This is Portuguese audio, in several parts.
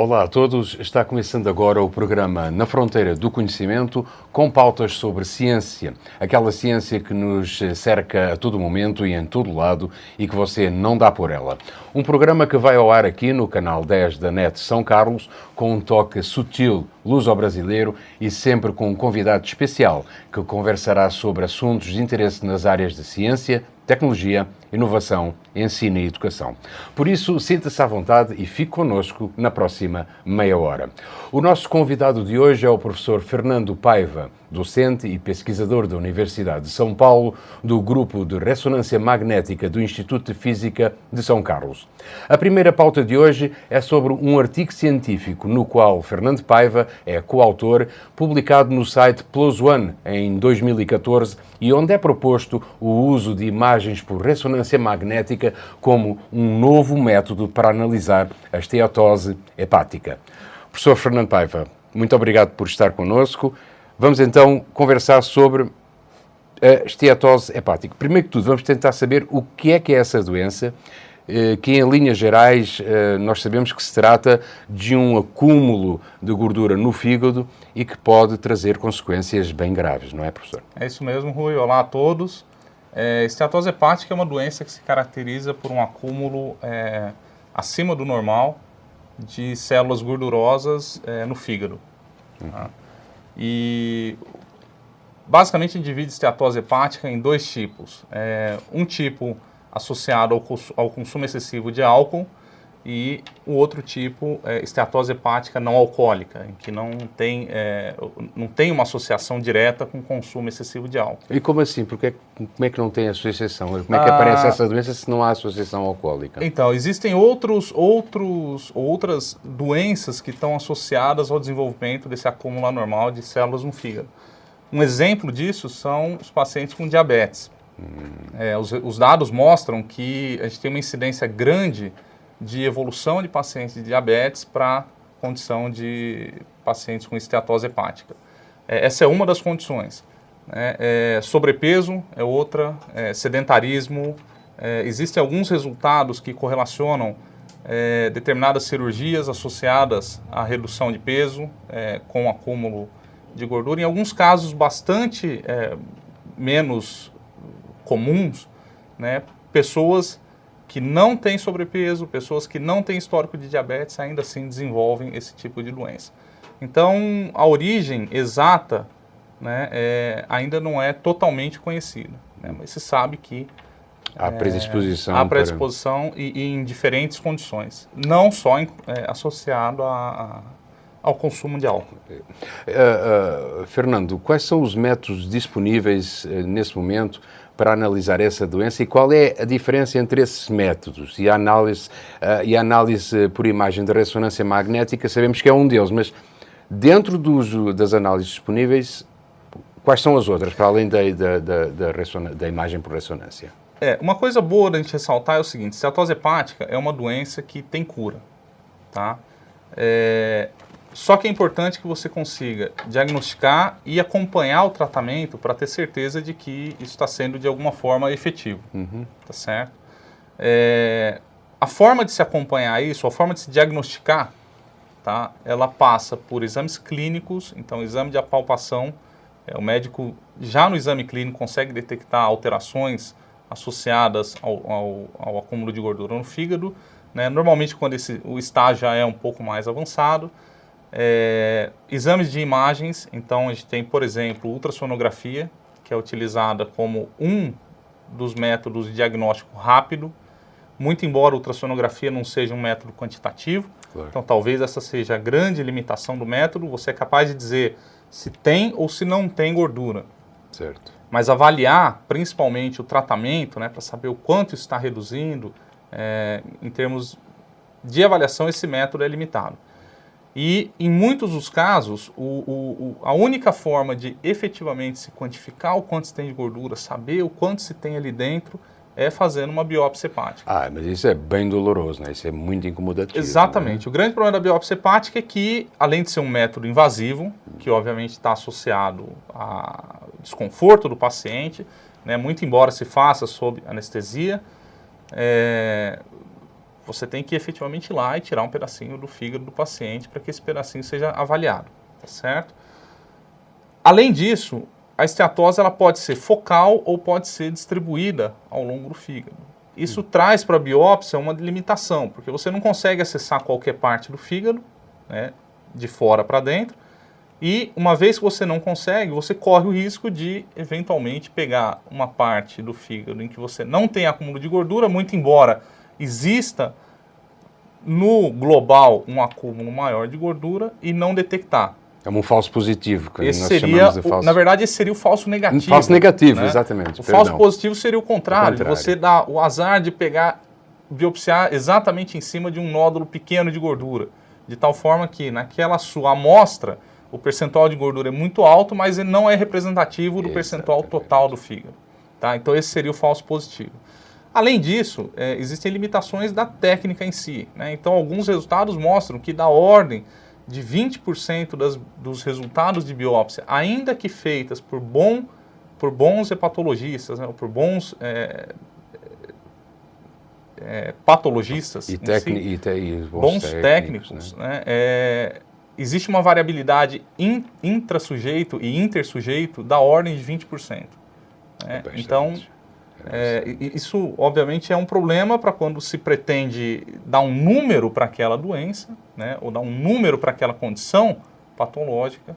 Olá a todos, está começando agora o programa Na Fronteira do Conhecimento, com pautas sobre ciência, aquela ciência que nos cerca a todo momento e em todo lado e que você não dá por ela. Um programa que vai ao ar aqui no canal 10 da NET São Carlos, com um toque sutil, luso-brasileiro e sempre com um convidado especial que conversará sobre assuntos de interesse nas áreas de ciência, tecnologia, inovação, ensino e educação. Por isso, sinta-se à vontade e fique connosco na próxima meia hora. O nosso convidado de hoje é o professor Fernando Paiva, docente e pesquisador da Universidade de São Paulo, do Grupo de Ressonância Magnética do Instituto de Física de São Carlos. A primeira pauta de hoje é sobre um artigo científico no qual Fernando Paiva é coautor, publicado no site PLOS ONE em 2014 e onde é proposto o uso de imagens por ressonância magnética como um novo método para analisar a esteatose hepática. Professor Fernando Paiva, muito obrigado por estar connosco. Vamos então conversar sobre a esteatose hepática. Primeiro que tudo, vamos tentar saber o que é essa doença, que em linhas gerais nós sabemos que se trata de um acúmulo de gordura no fígado e que pode trazer consequências bem graves, não é, professor? É isso mesmo, Rui. Olá a todos. Esteatose hepática é uma doença que se caracteriza por um acúmulo acima do normal de células gordurosas no fígado. Tá? E basicamente a gente divide esteatose hepática em dois tipos. Um tipo associado ao consumo excessivo de álcool e o outro tipo é esteatose hepática não alcoólica, em que não tem uma associação direta com o consumo excessivo de álcool. E como assim? Como é que não tem associação? Como é que aparece essa doença se não há associação alcoólica? Então, existem outras doenças que estão associadas ao desenvolvimento desse acúmulo anormal de células no fígado. Um exemplo disso são os pacientes com diabetes. Os dados mostram que a gente tem uma incidência grande de evolução de pacientes de diabetes para condição de pacientes com esteatose hepática. Essa é uma das condições. Sobrepeso é outra, sedentarismo. Existem alguns resultados que correlacionam determinadas cirurgias associadas à redução de peso com acúmulo de gordura. Em alguns casos bastante menos comuns, pessoas que não têm sobrepeso, pessoas que não têm histórico de diabetes, ainda assim desenvolvem esse tipo de doença. Então, a origem exata ainda não é totalmente conhecida, mas se sabe que há predisposição. Há predisposição e em diferentes condições, não só associado ao consumo de álcool. Fernando, quais são os métodos disponíveis nesse momento para analisar essa doença e qual é a diferença entre esses métodos? E a análise por imagem de ressonância magnética, sabemos que é um deles, mas dentro das análises disponíveis, quais são as outras, para além da imagem por ressonância? Uma coisa boa da gente ressaltar é o seguinte: esteatose hepática é uma doença que tem cura, tá? Só que é importante que você consiga diagnosticar e acompanhar o tratamento para ter certeza de que isso está sendo de alguma forma efetivo, tá certo? A forma de se acompanhar isso, a forma de se diagnosticar, tá? Ela passa por exames clínicos, então exame de apalpação, o médico já no exame clínico consegue detectar alterações associadas ao acúmulo de gordura no fígado, normalmente quando o estágio já é um pouco mais avançado. Exames de imagens, então a gente tem, por exemplo, ultrassonografia, que é utilizada como um dos métodos de diagnóstico rápido, muito embora a ultrassonografia não seja um método quantitativo. Claro. Então talvez essa seja a grande limitação do método, você é capaz de dizer se tem ou se não tem gordura. Certo. Mas avaliar principalmente o tratamento, para saber o quanto está reduzindo, em termos de avaliação esse método é limitado. E, em muitos dos casos, a única forma de efetivamente se quantificar o quanto se tem de gordura, saber o quanto se tem ali dentro, é fazendo uma biópsia hepática. Mas isso é bem doloroso, Isso é muito incomodativo. Exatamente. O grande problema da biópsia hepática é que, além de ser um método invasivo, que obviamente está associado a desconforto do paciente, muito embora se faça sob anestesia, você tem que efetivamente ir lá e tirar um pedacinho do fígado do paciente para que esse pedacinho seja avaliado, tá certo? Além disso, a esteatose ela pode ser focal ou pode ser distribuída ao longo do fígado. Isso traz para a biópsia uma limitação, porque você não consegue acessar qualquer parte do fígado, né, de fora para dentro, e uma vez que você não consegue, você corre o risco de, eventualmente, pegar uma parte do fígado em que você não tem acúmulo de gordura, muito embora exista no global um acúmulo maior de gordura, e não detectar. É um falso positivo, que Esse nós seria, chamamos de falso... na verdade, esse seria o falso negativo. Falso negativo, né? exatamente. O falso positivo seria o contrário, contrário. Você dá o azar de biopsiar exatamente em cima de um nódulo pequeno de gordura, de tal forma que naquela sua amostra o percentual de gordura é muito alto, mas ele não é representativo do percentual total do fígado. Tá? Então esse seria o falso positivo. Além disso, existem limitações da técnica em si, né? Então alguns resultados mostram que da ordem de 20% dos resultados de biópsia, ainda que feitas por bons hepatologistas, né, ou por bons patologistas, bons técnicos, né, existe uma variabilidade intrassujeito e intersujeito da ordem de 20%. Né? Então, isso obviamente é um problema para quando se pretende dar um número para aquela doença, né, ou dar um número para aquela condição patológica,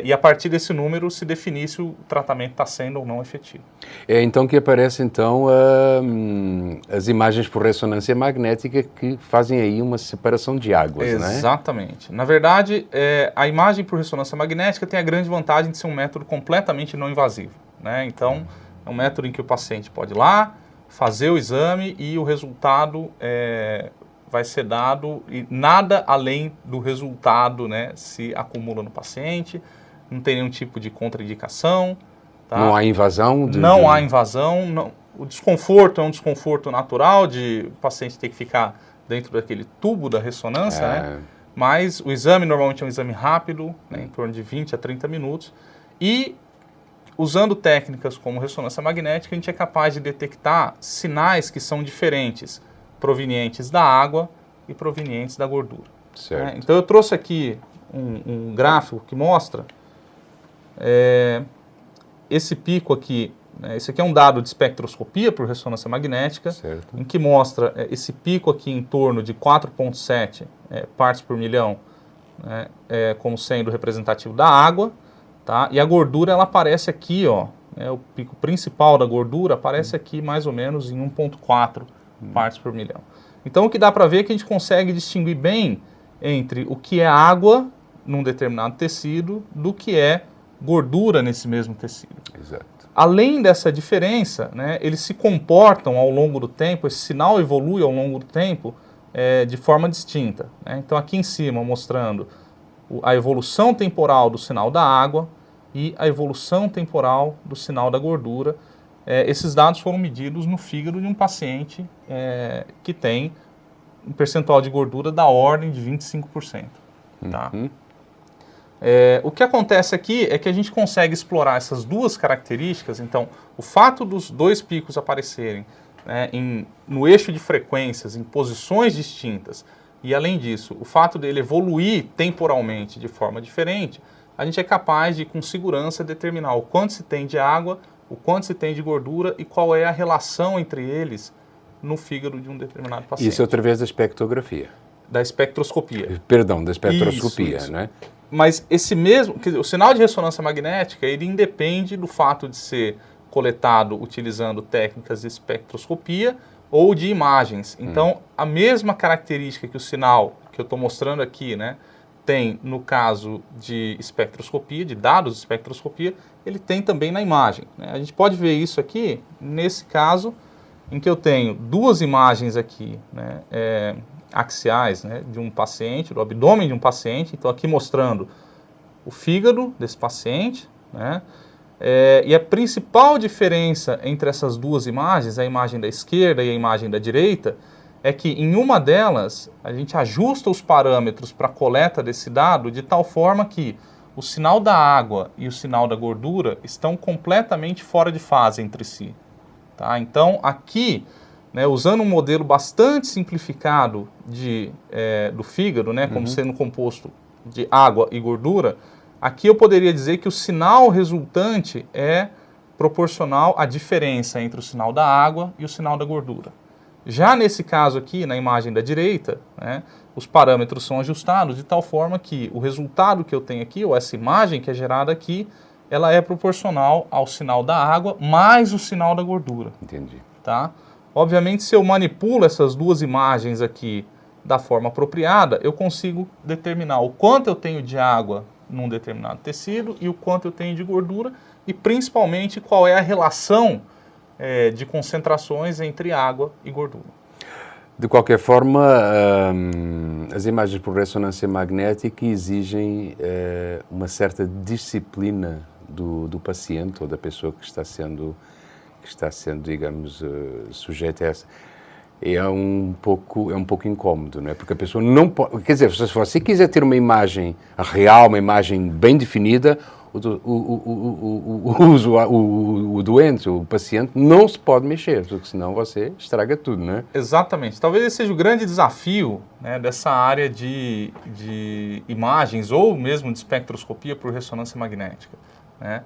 e a partir desse número se definir se o tratamento está sendo ou não efetivo. É então que aparecem então as imagens por ressonância magnética que fazem aí uma separação de águas, não é? Exatamente. Na verdade, a imagem por ressonância magnética tem a grande vantagem de ser um método completamente não invasivo, né? Então, é um método em que o paciente pode ir lá, fazer o exame e o resultado vai ser dado, e nada além do resultado, né, se acumula no paciente, não tem nenhum tipo de contraindicação. Tá? Não há invasão? Não há invasão. Não. O desconforto é um desconforto natural de o paciente ter que ficar dentro daquele tubo da ressonância, né? Mas o exame normalmente é um exame rápido, né, em torno de 20 a 30 minutos, e usando técnicas como ressonância magnética, a gente é capaz de detectar sinais que são diferentes, provenientes da água e provenientes da gordura. Certo. Então eu trouxe aqui um gráfico que mostra esse pico aqui, né, esse aqui é um dado de espectroscopia por ressonância magnética, certo, em que mostra esse pico aqui em torno de 4,7 partes por milhão, né, como sendo representativo da água. Tá? E a gordura ela aparece aqui, ó, o pico principal da gordura aparece aqui mais ou menos em 1,4 partes por milhão. Então o que dá para ver é que a gente consegue distinguir bem entre o que é água num determinado tecido do que é gordura nesse mesmo tecido. Exato. Além dessa diferença, né, eles se comportam ao longo do tempo, esse sinal evolui ao longo do tempo de forma distinta. Né? Então aqui em cima mostrando a evolução temporal do sinal da água e a evolução temporal do sinal da gordura. Esses dados foram medidos no fígado de um paciente que tem um percentual de gordura da ordem de 25%. Tá? O que acontece aqui é que a gente consegue explorar essas duas características. Então, o fato dos dois picos aparecerem no eixo de frequências, em posições distintas, e além disso, o fato dele evoluir temporalmente de forma diferente, a gente é capaz de, com segurança, determinar o quanto se tem de água, o quanto se tem de gordura e qual é a relação entre eles no fígado de um determinado paciente. Isso através da espectrografia. Da espectroscopia. Perdão, da espectroscopia, isso. Né? Mas esse mesmo, o sinal de ressonância magnética, ele independe do fato de ser coletado utilizando técnicas de espectroscopia ou de imagens. Então, a mesma característica que o sinal que eu estou mostrando aqui, né, tem no caso de espectroscopia, de dados de espectroscopia, ele tem também na imagem. Né? A gente pode ver isso aqui, nesse caso, em que eu tenho duas imagens aqui, né, axiais, né, de um paciente, do abdômen de um paciente. Então, aqui mostrando o fígado desse paciente, né, e a principal diferença entre essas duas imagens, a imagem da esquerda e a imagem da direita, é que em uma delas a gente ajusta os parâmetros para a coleta desse dado de tal forma que o sinal da água e o sinal da gordura estão completamente fora de fase entre si. Tá? Então aqui né, usando um modelo bastante simplificado do fígado, né, como sendo composto de água e gordura, aqui eu poderia dizer que o sinal resultante é proporcional à diferença entre o sinal da água e o sinal da gordura. Já nesse caso aqui, na imagem da direita, né, os parâmetros são ajustados de tal forma que o resultado que eu tenho aqui, ou essa imagem que é gerada aqui, ela é proporcional ao sinal da água mais o sinal da gordura. Entendi. Tá? Obviamente, se eu manipulo essas duas imagens aqui da forma apropriada, eu consigo determinar o quanto eu tenho de água num determinado tecido e o quanto eu tenho de gordura e, principalmente, qual é a relação de concentrações entre água e gordura. De qualquer forma, as imagens por ressonância magnética exigem uma certa disciplina do paciente ou da pessoa que está sendo, digamos, sujeita a essa. É um pouco incómodo, não é? Porque a pessoa não pode... Quer dizer, se você quiser ter uma imagem real, uma imagem bem definida, o doente, o paciente, não se pode mexer, porque senão você estraga tudo, não é? Exatamente. Talvez esse seja o grande desafio, né, dessa área de imagens ou mesmo de espectroscopia por ressonância magnética, né?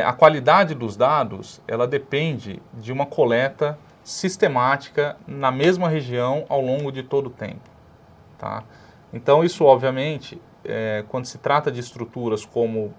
A qualidade dos dados, ela depende de uma coleta sistemática na mesma região ao longo de todo o tempo. Tá? Então isso, obviamente, quando se trata de estruturas como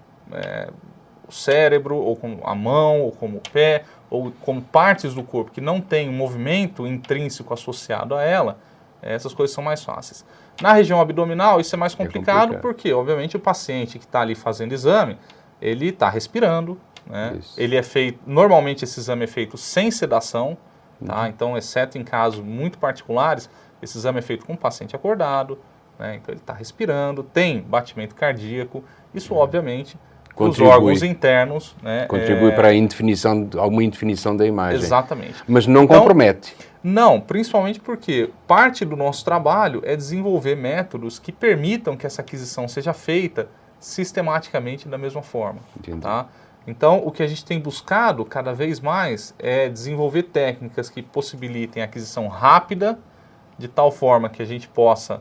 o cérebro, ou como a mão, ou como o pé, ou como partes do corpo que não tem um movimento intrínseco associado a ela, essas coisas são mais fáceis. Na região abdominal isso é mais complicado, porque, obviamente, o paciente que está ali fazendo exame, ele está respirando, né? Ele é feito, normalmente esse exame é feito sem sedação, tá? Então, exceto em casos muito particulares, esse exame é feito com o paciente acordado, né? Então ele está respirando, tem batimento cardíaco, isso obviamente os órgãos internos, né, contribui para alguma indefinição da imagem. Exatamente. Mas não compromete. Não, principalmente porque parte do nosso trabalho é desenvolver métodos que permitam que essa aquisição seja feita sistematicamente da mesma forma. Entendi. Tá? Então, o que a gente tem buscado cada vez mais é desenvolver técnicas que possibilitem a aquisição rápida, de tal forma que a gente possa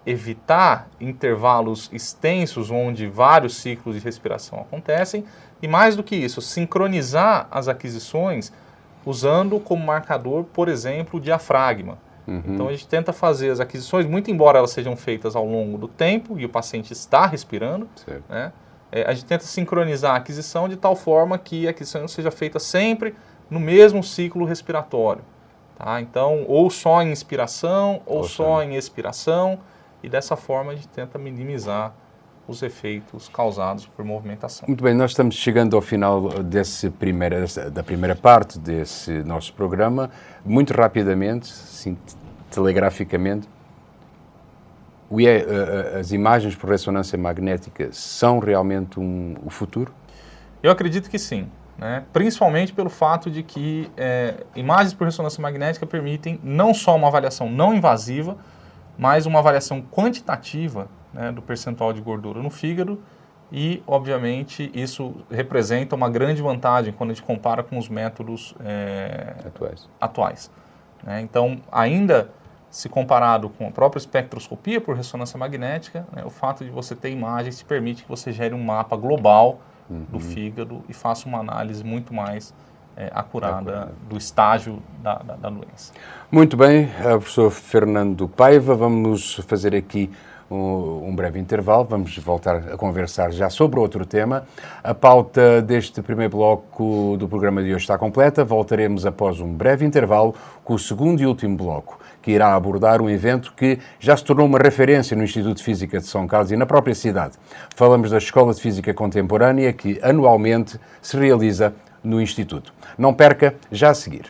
evitar intervalos extensos onde vários ciclos de respiração acontecem e, mais do que isso, sincronizar as aquisições usando como marcador, por exemplo, o diafragma. Então a gente tenta fazer as aquisições, muito embora elas sejam feitas ao longo do tempo e o paciente está respirando, né, a gente tenta sincronizar a aquisição de tal forma que a aquisição seja feita sempre no mesmo ciclo respiratório. Tá? Então, ou só em inspiração, ou só em expiração, e dessa forma a gente tenta minimizar os efeitos causados por movimentação. Muito bem, nós estamos chegando ao final da primeira parte desse nosso programa. Muito rapidamente, assim, telegraficamente, as imagens por ressonância magnética são realmente o futuro? Eu acredito que sim. Né? Principalmente pelo fato de que imagens por ressonância magnética permitem não só uma avaliação não invasiva, mas uma avaliação quantitativa, né, do percentual de gordura no fígado e, obviamente, isso representa uma grande vantagem quando a gente compara com os métodos atuais. Né? Então, ainda se comparado com a própria espectroscopia por ressonância magnética, né, o fato de você ter imagens te permite que você gere um mapa global do fígado e faça uma análise muito mais acurada do estágio da doença. Muito bem, professor Fernando Paiva, vamos fazer aqui um breve intervalo, vamos voltar a conversar já sobre outro tema. A pauta deste primeiro bloco do programa de hoje está completa, voltaremos após um breve intervalo com o segundo e último bloco, que irá abordar um evento que já se tornou uma referência no Instituto de Física de São Carlos e na própria cidade. Falamos da Escola de Física Contemporânea, que anualmente se realiza no Instituto. Não perca, já a seguir.